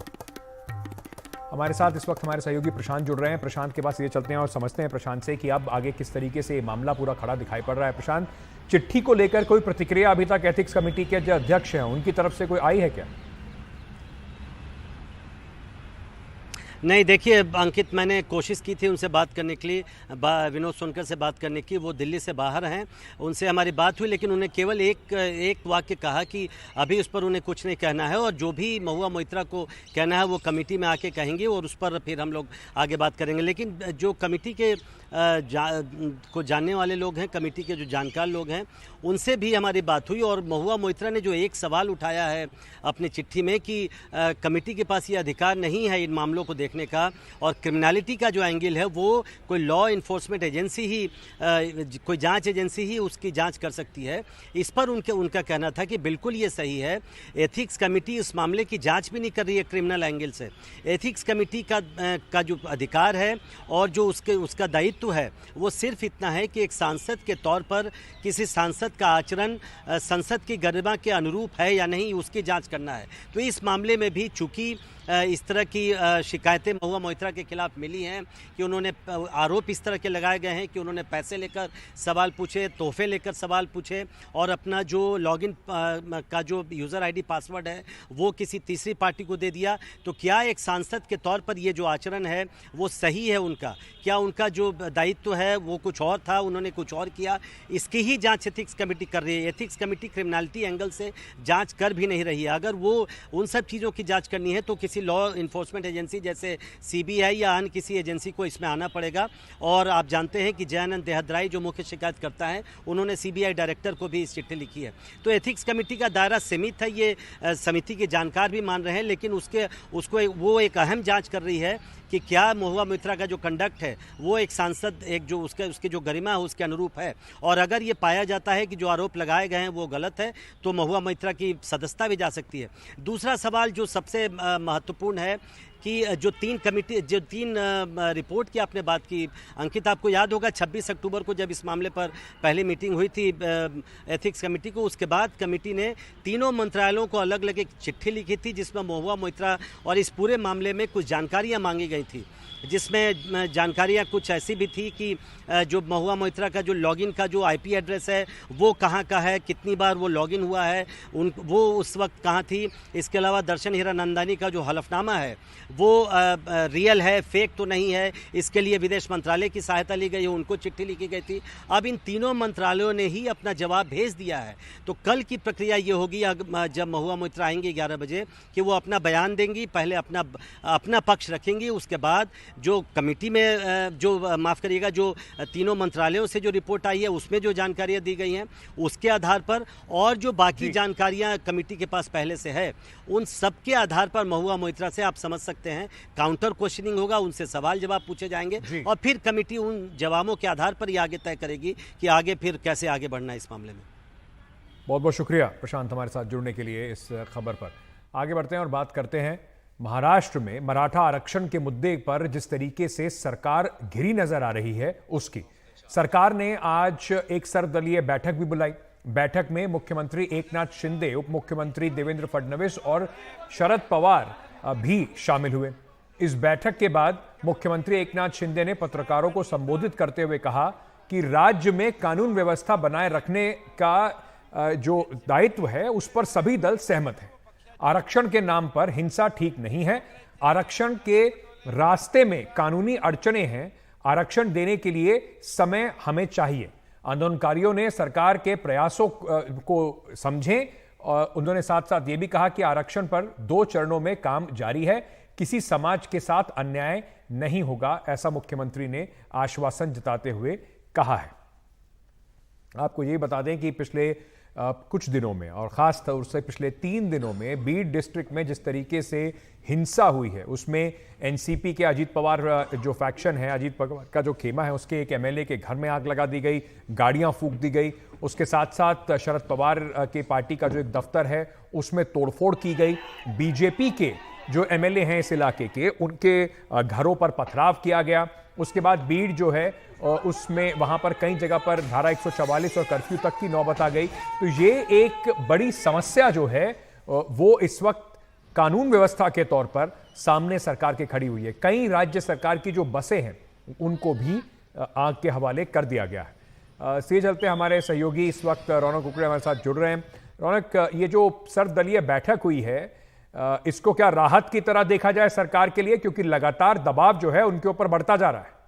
हमारे साथ इस वक्त हमारे सहयोगी प्रशांत जुड़ रहे हैं। प्रशांत के पास ये चलते हैं और समझते हैं प्रशांत से कि अब आगे किस तरीके से ये मामला पूरा खड़ा दिखाई पड़ रहा है। प्रशांत, चिट्ठी को लेकर कोई प्रतिक्रिया अभी तक एथिक्स कमेटी के जो अध्यक्ष हैं उनकी तरफ से कोई आई है क्या? नहीं, देखिए अंकित, मैंने कोशिश की थी उनसे बात करने के लिए, विनोद सोनकर से बात करने की। वो दिल्ली से बाहर हैं, उनसे हमारी बात हुई, लेकिन उन्हें केवल एक वाक्य कहा कि अभी उस पर उन्हें कुछ नहीं कहना है और जो भी महुआ मोइत्रा को कहना है वो कमेटी में आके कहेंगे और उस पर फिर हम लोग आगे बात करेंगे। लेकिन जो कमेटी के को जानने वाले लोग हैं, कमेटी के जो जानकार लोग हैं, उनसे भी हमारी बात हुई और महुआ मोइत्रा ने जो एक सवाल उठाया है अपनी चिट्ठी में कि कमेटी के पास ये अधिकार नहीं है इन मामलों को देखने का और क्रिमिनलिटी का जो एंगल है वो कोई लॉ इन्फोर्समेंट एजेंसी ही, कोई जांच एजेंसी ही उसकी जांच कर सकती है। इस पर उनका कहना था कि बिल्कुल ये सही है, एथिक्स कमेटी उस मामले की जांच भी नहीं कर रही है क्रिमिनल एंगल से। एथिक्स कमेटी का जो अधिकार है और जो उसका दायित्व है वो सिर्फ इतना है कि एक सांसद के तौर पर किसी सांसद का आचरण संसद की गरिमा के अनुरूप है या नहीं, उसकी जांच करना है। तो इस मामले में भी चूंकि इस तरह की शिकायतें महुआ मोइत्रा के खिलाफ मिली हैं कि उन्होंने आरोप इस तरह के लगाए गए हैं कि उन्होंने पैसे लेकर सवाल पूछे, तोहफे लेकर सवाल पूछे और अपना जो लॉगिन का जो यूज़र आईडी पासवर्ड है वो किसी तीसरी पार्टी को दे दिया। तो क्या एक सांसद के तौर पर ये जो आचरण है वो सही है उनका? क्या उनका जो दायित्व है वो कुछ और था, उन्होंने कुछ और किया? इसकी ही जांच एथिक्स कमेटी कर रही है। एथिक्स कमेटी क्रिमिनलिटी एंगल से जांच कर भी नहीं रही है। अगर वो उन सब चीज़ों की जांच करनी है तो किसी लॉ इन्फोर्समेंट एजेंसी जैसे सीबीआई या अन्य किसी एजेंसी को इसमें आना पड़ेगा। और आप जानते हैं कि जयानंद देहद्राई जो मुख्य शिकायत करता है, उन्होंने सीबीआई डायरेक्टर को भी इस चिट्ठी लिखी है। तो एथिक्स कमेटी का दायरा सीमित है, ये समिति के जानकार भी मान रहे हैं, लेकिन उसको वो एक अहम जांच कर रही है कि क्या महुआ मोइत्रा का जो कंडक्ट है वो एक सांसद, एक जो उसकी जो गरिमा है उसके अनुरूप है। और अगर ये पाया जाता है कि जो आरोप लगाए गए हैं वो गलत है तो महुआ मोइत्रा की सदस्यता भी जा सकती है। दूसरा सवाल जो सबसे महत्वपूर्ण है कि जो तीन रिपोर्ट की आपने बात की, अंकित, आपको याद होगा 26 अक्टूबर को जब इस मामले पर पहली मीटिंग हुई थी एथिक्स कमेटी को, उसके बाद कमेटी ने तीनों मंत्रालयों को अलग अलग एक चिट्ठी लिखी थी जिसमें महुआ मोइत्रा और इस पूरे मामले में कुछ जानकारियां मांगी गई थी, जिसमें जानकारियां कुछ ऐसी भी थी कि जो महुआ मोइत्रा का जो लॉगिन का जो आईपी एड्रेस है वो कहाँ का है, कितनी बार वो लॉगिन हुआ है, वो उस वक्त कहाँ थी। इसके अलावा दर्शन हीरानंदानी का जो हलफनामा है वो रियल है, फेक तो नहीं है, इसके लिए विदेश मंत्रालय की सहायता ली गई है, उनको चिट्ठी लिखी गई थी। अब इन तीनों मंत्रालयों ने ही अपना जवाब भेज दिया है। तो कल की प्रक्रिया ये होगी जब महुआ मोइत्रा आएंगी 11 बजे कि वो अपना बयान देंगी, पहले अपना पक्ष रखेंगी, उसके बाद जो कमेटी में जो तीनों मंत्रालयों से जो रिपोर्ट आई है उसमें जो जानकारियां दी गई हैं उसके आधार पर और जो बाकी जानकारियां कमेटी के पास पहले से है उन सब के आधार पर महुआ मोइत्रा से आप समझ सकते हैं काउंटर क्वेश्चनिंग होगा, उनसे सवाल जवाब पूछे जाएंगे और फिर कमेटी उन जवाबों के आधार पर ये आगे तय करेगी कि आगे फिर कैसे आगे बढ़ना है इस मामले में। बहुत बहुत शुक्रिया प्रशांत हमारे साथ जुड़ने के लिए इस खबर पर। आगे बढ़ते हैं और बात करते हैं महाराष्ट्र में मराठा आरक्षण के मुद्दे पर जिस तरीके से सरकार घिरी नजर आ रही है उसकी। सरकार ने आज एक सर्वदलीय बैठक भी बुलाई। बैठक में मुख्यमंत्री एकनाथ शिंदे, उप मुख्यमंत्री देवेंद्र फडणवीस और शरद पवार भी शामिल हुए। इस बैठक के बाद मुख्यमंत्री एकनाथ शिंदे ने पत्रकारों को संबोधित करते हुए कहा कि राज्य में कानून व्यवस्था बनाए रखने का जो दायित्व है उस पर सभी दल सहमत हैं। आरक्षण के नाम पर हिंसा ठीक नहीं है। आरक्षण के रास्ते में कानूनी अड़चनें हैं। आरक्षण देने के लिए समय हमें चाहिए। आंदोलनकारियों ने सरकार के प्रयासों को समझें और उन्होंने साथ साथ ये भी कहा कि आरक्षण पर 2 चरणों में काम जारी है, किसी समाज के साथ अन्याय नहीं होगा, ऐसा मुख्यमंत्री ने आश्वासन जताते हुए कहा है। आपको ये बता दें कि पिछले कुछ दिनों में और खास तौर से पिछले 3 दिनों में बीड डिस्ट्रिक्ट में जिस तरीके से हिंसा हुई है, उसमें एनसीपी के अजीत पवार जो फैक्शन है, अजीत पवार का जो खेमा है, उसके एक एमएलए के घर में आग लगा दी गई, गाड़ियां फूंक दी गई। उसके साथ साथ शरद पवार के पार्टी का जो एक दफ्तर है उसमें तोड़फोड़ की गई। बीजेपी के जो एमएलए हैं इस इलाके के, उनके घरों पर पथराव किया गया। उसके बाद बीड जो है उसमें वहां पर कई जगह पर धारा 144 और कर्फ्यू तक की नौबत आ गई। तो ये एक बड़ी समस्या जो है वो इस वक्त कानून व्यवस्था के तौर पर सामने सरकार के खड़ी हुई है। कई राज्य सरकार की जो बसें हैं उनको भी आग के हवाले कर दिया गया है। से चलते हमारे सहयोगी इस वक्त रौनक कुकड़े हमारे साथ जुड़ रहे हैं। रौनक, ये जो सर्वदलीय बैठक हुई है, इसको क्या राहत की तरह देखा जाए सरकार के लिए, क्योंकि लगातार दबाव जो है उनके ऊपर बढ़ता जा रहा है?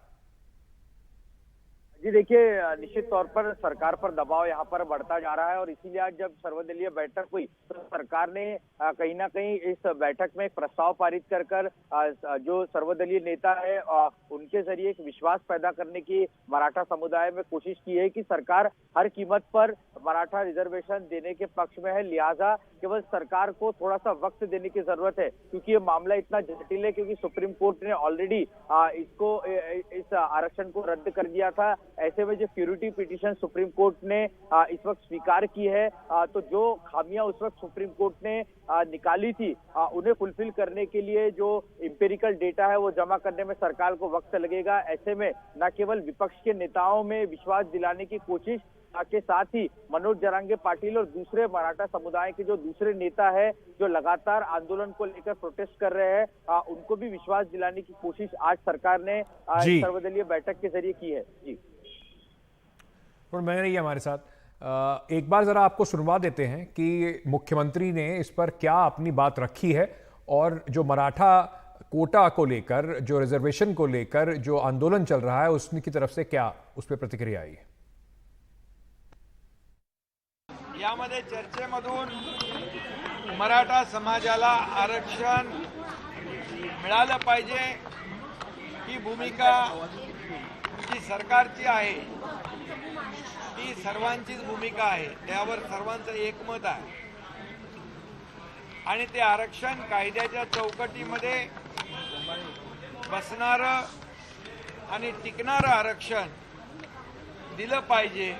जी देखिए, निश्चित तौर पर सरकार पर दबाव यहाँ पर बढ़ता जा रहा है और इसीलिए आज जब सर्वदलीय बैठक हुई तो सरकार ने कहीं ना कहीं इस बैठक में एक प्रस्ताव पारित कर जो सर्वदलीय नेता है उनके जरिए एक विश्वास पैदा करने की मराठा समुदाय में कोशिश की है कि सरकार हर कीमत पर मराठा रिजर्वेशन देने के पक्ष में है, लिहाजा केवल सरकार को थोड़ा सा वक्त देने की जरूरत है, क्योंकि ये मामला इतना जटिल है, क्योंकि सुप्रीम कोर्ट ने ऑलरेडी इस आरक्षण को रद्द कर दिया था। ऐसे में जो प्यूरिटी पिटीशन सुप्रीम कोर्ट ने इस वक्त स्वीकार की है, तो जो खामियां उस वक्त सुप्रीम कोर्ट ने निकाली थी उन्हें फुलफिल करने के लिए जो इंपेरिकल डेटा है वो जमा करने में सरकार को वक्त लगेगा। ऐसे में न केवल विपक्ष के नेताओं में विश्वास दिलाने की कोशिश के साथ ही मनोज जरांगे पाटिल और दूसरे मराठा समुदाय के जो दूसरे नेता है जो लगातार आंदोलन को लेकर प्रोटेस्ट कर रहे हैं, उनको भी विश्वास दिलाने की कोशिश आज सरकार ने सर्वदलीय बैठक के जरिए की है। जी बने रहिए हमारे साथ। एक बार जरा आपको सुनवा देते हैं कि मुख्यमंत्री ने इस पर क्या अपनी बात रखी है और जो मराठा कोटा को लेकर, जो रिजर्वेशन को लेकर जो आंदोलन चल रहा है, उसकी तरफ से क्या उस पर प्रतिक्रिया आई है। यामध्ये चर्चेमधून मराठा समाजाला आरक्षण मिळालं पाहिजे ही भूमिका जी सरकारची आहे ती सर्वांचीच भूमिका आहे, त्यावर सर्वांचं एकमत आहे आणि ते आरक्षण कायद्याच्या चौकटीमध्ये बसणारं आणि टिकणारं आरक्षण दिलं पाहिजे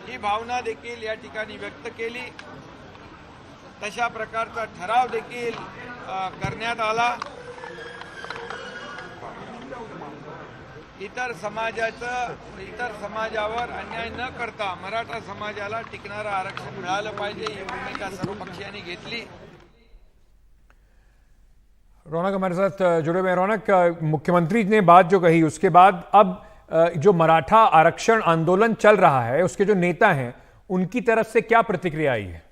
ही भावना देखील या ठिकाणी व्यक्त केली। तशा प्रकारचा ठराव देखील करण्यात आला। इतर समाजावर अन्याय न करता मराठा समाजाला टिकणारं आरक्षण मिळालं पाहिजे ही भूमिका सर्व पक्षांनी घेतली। रौनक हमारे साथ जुड़े हुए। रौनक, मुख्यमंत्री ने बात जो कही उसके बाद अब जो मराठा आरक्षण आंदोलन चल रहा है उसके जो नेता हैं उनकी तरफ से क्या प्रतिक्रिया आई है?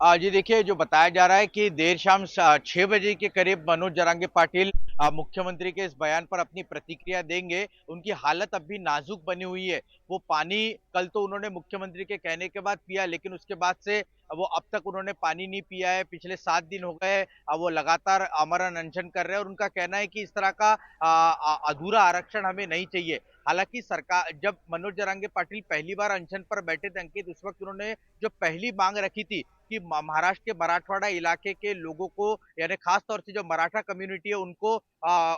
जी देखिए, जो बताया जा रहा है कि देर शाम 6 बजे के करीब मनोज जरांगे पाटिल मुख्यमंत्री के इस बयान पर अपनी प्रतिक्रिया देंगे। उनकी हालत अब भी नाजुक बनी हुई है। वो पानी कल तो उन्होंने मुख्यमंत्री के कहने के बाद पिया, लेकिन उसके बाद से वो अब तक उन्होंने पानी नहीं पिया है। पिछले 7 दिन हो गए वो लगातार आमरण अनशन कर रहे हैं और उनका कहना है कि इस तरह का अधूरा आरक्षण हमें नहीं चाहिए। हालांकि सरकार, जब मनोज जरांगे पाटिल पहली बार अनशन पर बैठे थे अंकित, उस वक्त उन्होंने जो पहली मांग रखी थी कि महाराष्ट्र के मराठवाड़ा इलाके के लोगों को, यानी खास तौर से जो मराठा कम्युनिटी है उनको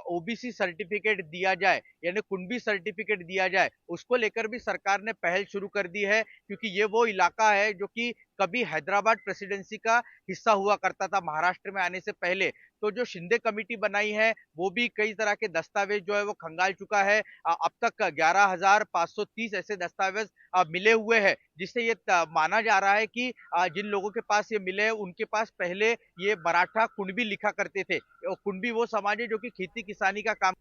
ओबीसी सर्टिफिकेट दिया जाए, यानी कुणबी सर्टिफिकेट दिया जाए, उसको लेकर भी सरकार ने पहल शुरू कर दी है। क्योंकि ये वो इलाका है जो कि कभी हैदराबाद प्रेसिडेंसी का हिस्सा हुआ करता था महाराष्ट्र में आने से पहले। तो जो शिंदे कमेटी बनाई है वो भी कई तरह के दस्तावेज जो है वो खंगाल चुका है। अब तक 11,530 ऐसे दस्तावेज मिले हुए हैं, जिससे ये माना जा रहा है कि जिन लोगों के पास ये मिले हैं उनके पास पहले ये मराठा कुणबी लिखा करते थे। कुणबी वो समाज है जो कि खेती किसानी का काम,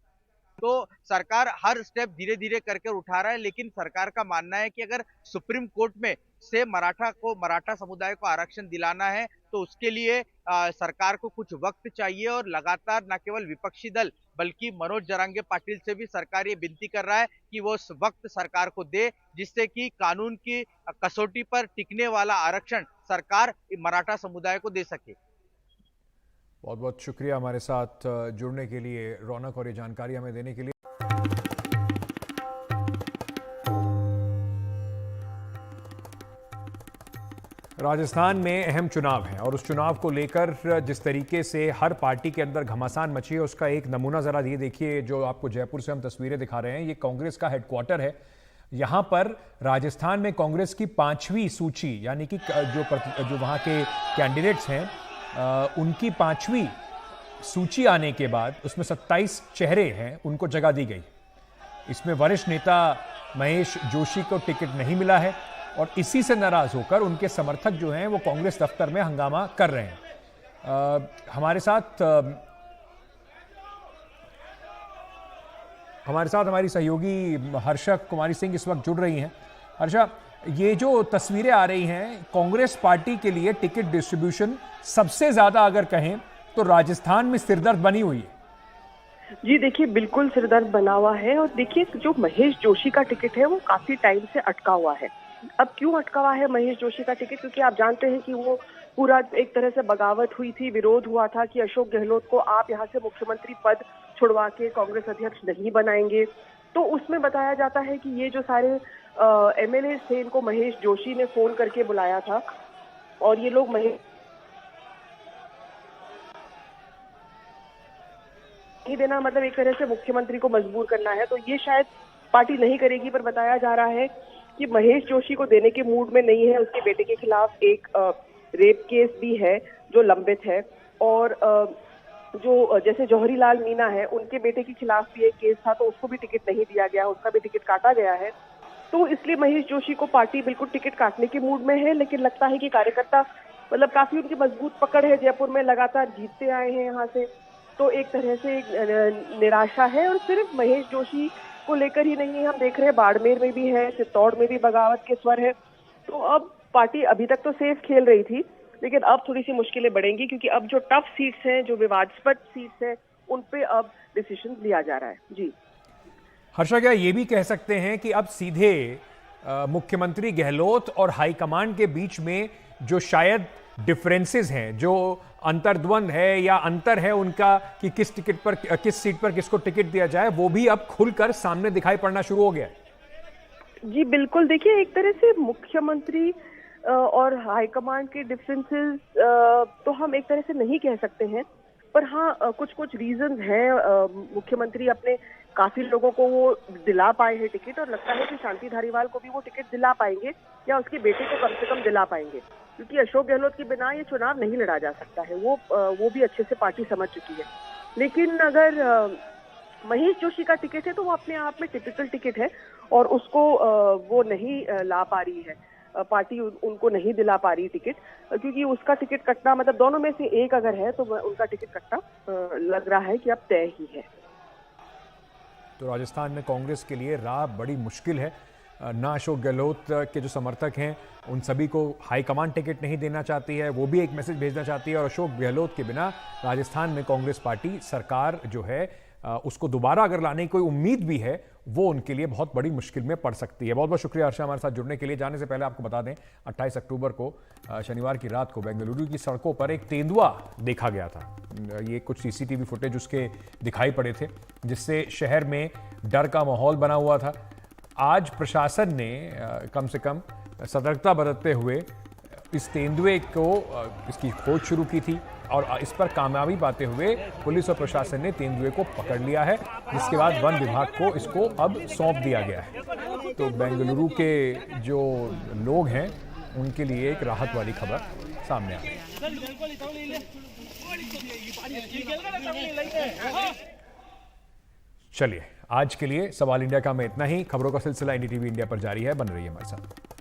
तो सरकार हर स्टेप धीरे धीरे करके उठा रहा है। लेकिन सरकार का मानना है कि अगर सुप्रीम कोर्ट में से मराठा समुदाय को आरक्षण दिलाना है तो उसके लिए सरकार को कुछ वक्त चाहिए और लगातार न केवल विपक्षी दल बल्कि मनोज जरांगे पाटिल से भी सरकार ये विनती कर रहा है कि वो उस वक्त सरकार को दे जिससे कि कानून की कसौटी पर टिकने वाला आरक्षण सरकार मराठा समुदाय को दे सके। बहुत बहुत शुक्रिया हमारे साथ जुड़ने के लिए रौनक, और ये जानकारी हमें देने के लिए। राजस्थान में अहम चुनाव है और उस चुनाव को लेकर जिस तरीके से हर पार्टी के अंदर घमासान मची है उसका एक नमूना जरा ये देखिए। जो आपको जयपुर से हम तस्वीरें दिखा रहे हैं, ये कांग्रेस का हेडक्वार्टर है। यहां पर राजस्थान में कांग्रेस की 5वीं सूची, यानी कि जो वहां के कैंडिडेट्स हैं उनकी 5वीं सूची आने के बाद उसमें 27 चेहरे हैं, उनको जगह दी गई। इसमें वरिष्ठ नेता महेश जोशी को टिकट नहीं मिला है और इसी से नाराज होकर उनके समर्थक जो हैं वो कांग्रेस दफ्तर में हंगामा कर रहे हैं। हमारे साथ हमारी सहयोगी हर्षा कुमारी सिंह इस वक्त जुड़ रही हैं। हर्षा, ये जो तस्वीरें आ रही हैं, कांग्रेस पार्टी के लिए टिकट डिस्ट्रीब्यूशन सबसे ज्यादा अगर कहें तो राजस्थान में सिरदर्द बनी हुई है। जी देखिए, बिल्कुल सिरदर्द बना हुआ है। और देखिए, जो महेश जोशी का टिकट है वो काफी टाइम से अटका हुआ है। अब क्यों अटका हुआ है महेश जोशी का टिकट? क्योंकि आप जानते हैं कि वो पूरा एक तरह से बगावत हुई थी, विरोध हुआ था कि अशोक गहलोत को आप यहाँ से मुख्यमंत्री पद छुड़वा के कांग्रेस अध्यक्ष नहीं बनाएंगे। तो उसमें बताया जाता है कि ये जो सारे एमएलए थे, इनको महेश जोशी ने फोन करके बुलाया था और ये लोग नहीं देना, मतलब एक तरह से मुख्यमंत्री को मजबूर करना है। तो ये शायद पार्टी नहीं करेगी, पर बताया जा रहा है कि महेश जोशी को देने के मूड में नहीं है। उसके बेटे के खिलाफ एक रेप केस भी है जो लंबित है, और जो जैसे जौहरी लाल मीणा है, उनके बेटे के खिलाफ भी एक केस था, तो उसको भी टिकट नहीं दिया गया, उसका भी टिकट काटा गया है। तो इसलिए महेश जोशी को पार्टी बिल्कुल टिकट काटने के मूड में है। लेकिन लगता है कि कार्यकर्ता मतलब काफी उनकी मजबूत पकड़ है, जयपुर में लगातार जीतते आए हैं यहाँ से, तो एक तरह से एक निराशा है। और सिर्फ महेश जोशी को लेकर ही नहीं, हम देख रहे हैं बाड़मेर में भी है, चित्तौड़ में भी बगावत के स्वर है। तो अब पार्टी अभी तक तो सेफ खेल रही थी, लेकिन अब थोड़ी सी मुश्किलें बढ़ेंगी, क्योंकि अब जो टफ सीट्स हैं, जो विवादास्पद सीट्स हैं, उन पे अब डिसीजन लिया जा रहा है। जी हर्षा, क्या ये भी कह सकते हैं कि अब सीधे मुख्यमंत्री गहलोत और हाईकमांड के बीच में जो शायद डिफरेंसेस हैं, जो अंतर्द्वंद है या अंतर है उनका कि किस टिकट पर, किस सीट पर किसको टिकट दिया जाए, वो भी अब खुलकर सामने दिखाई पड़ना शुरू हो गया है? जी बिल्कुल, देखिए एक तरह से मुख्यमंत्री और हाईकमांड के डिफरेंसेस तो हम एक तरह से नहीं कह सकते हैं, पर हाँ कुछ कुछ रीजंस हैं। मुख्यमंत्री अपने काफी लोगों को वो दिला पाए हैं टिकट, और लगता है कि शांति धारीवाल को भी वो टिकट दिला पाएंगे या उसके बेटे को कम से कम दिला पाएंगे, क्योंकि अशोक गहलोत के बिना ये चुनाव नहीं लड़ा जा सकता है, वो भी अच्छे से पार्टी समझ चुकी है। लेकिन अगर महेश जोशी का टिकट है तो वो अपने आप में टिपिकल टिकट है, और उसको वो नहीं ला पा रही है पार्टी, उनको नहीं दिला पा रही टिकट, क्योंकि उसका टिकट कटना, मतलब दोनों में से एक अगर है तो उनका टिकट कटना लग रहा है कि अब तय ही है। तो राजस्थान में कांग्रेस के लिए राह बड़ी मुश्किल है। ना अशोक गहलोत के जो समर्थक हैं उन सभी को हाईकमान टिकट नहीं देना चाहती है, वो भी एक मैसेज भेजना चाहती है, और अशोक गहलोत के बिना राजस्थान में कांग्रेस पार्टी सरकार जो है उसको दोबारा अगर लाने की कोई उम्मीद भी है, वो उनके लिए बहुत बड़ी मुश्किल में पड़ सकती है। बहुत बहुत शुक्रिया हर्षा हमारे साथ जुड़ने के लिए। जाने से पहले आपको बता दें, 28 अक्टूबर को शनिवार की रात को बेंगलुरु की सड़कों पर एक तेंदुआ देखा गया था। ये कुछ सीसीटीवी फुटेज उसके दिखाई पड़े थे, जिससे शहर में डर का माहौल बना हुआ था। आज प्रशासन ने कम से कम सतर्कता बरतते हुए इस तेंदुए को इसकी खोज शुरू की थी, और इस पर कामयाबी पाते हुए पुलिस और प्रशासन ने तेंदुए को पकड़ लिया है, जिसके बाद वन विभाग को इसको अब सौंप दिया गया है। तो बेंगलुरु के जो लोग हैं उनके लिए एक राहत वाली खबर सामने आ गई। चलिए, आज के लिए सवाल इंडिया का में इतना ही। खबरों का सिलसिला एनडीटीवी इंडिया पर जारी है, बन रही है हमारे साथ।